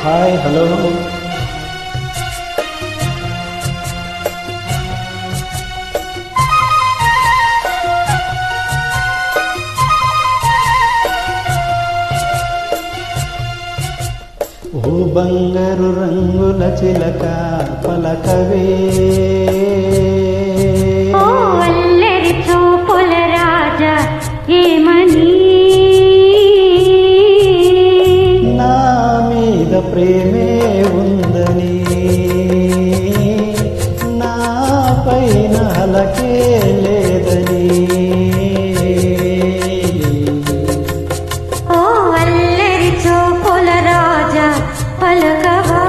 hi hello ఓ బంగారు రంగుల చిలక పలకవే ఓ అల్లరి చూపుల రాజా ఏమని నా మీద ప్రేమే ఉందని నా పైన అలకే లేదని ఓ అల్లరి చూపుల రాజా పలకవా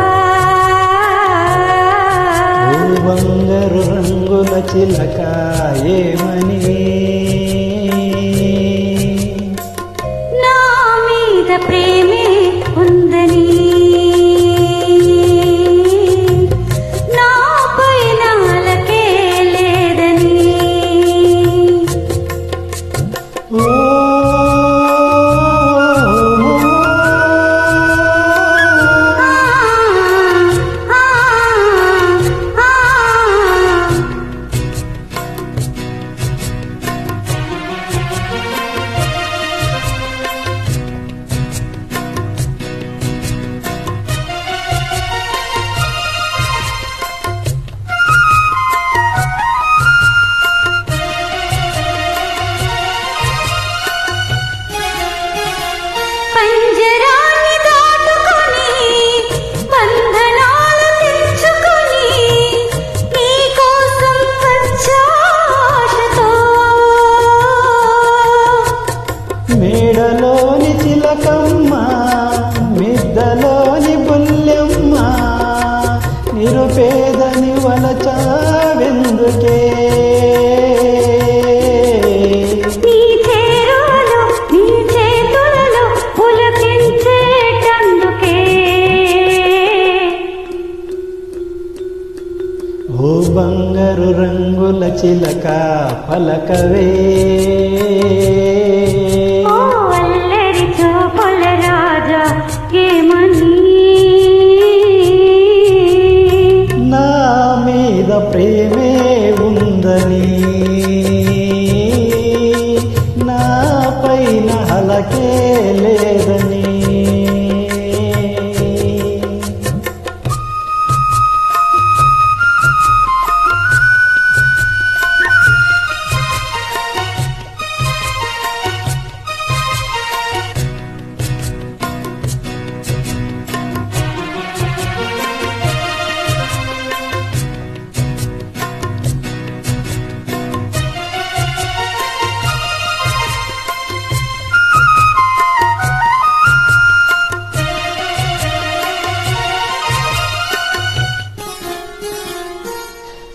ఓ బంగారు రంగుల చిలక ఏమని నా మీద ప్రేమే ఉందని నా పైన అలకే లేదని ఓ పంజరాన్ని దాటుకొని బంధనాలు తెంచుకొని నీ కోసం వచ్చాశతో మేడలోని చిలకమ్మ మిద్దలోని బుల్లెమ్మ నిరుపేదని వలచావెందుకే నీ చేరువలో నీ చేతులలో పులకించేటందుకే ఓ బంగారు రంగుల చిలక పలకవే ఓ అల్లరి చూపుల రాజా ఏమని నా మీద ప్రేమే ఉందని నా పైన హలకే లేదని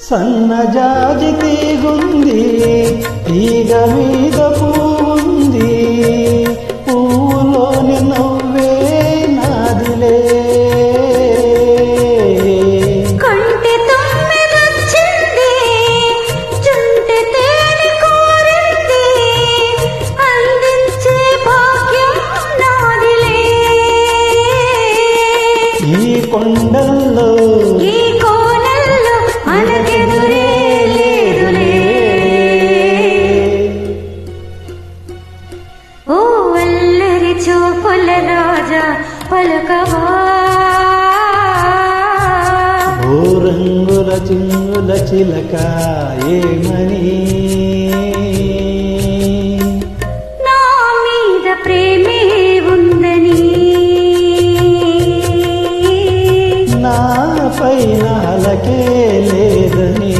సన్నజాజి తీగుంది తీగ మీద పువ్వుంది పువ్వులోని నవ్వే నాదిలే కంటి తొమ్మిదొచ్చింది చుంటి తేనె కోరింది అందించే భాగ్యం నాదిలే ఈ కొండల్లో ఈ కోనల్లో మనకెదురే లేదులే ఓ అల్లరి చూపుల రాజా పలకవా ఓ రంగుల చింగుల చిలక ఏమని నా మీద ప్రేమే ఉందని నా పైన అలకే లేదని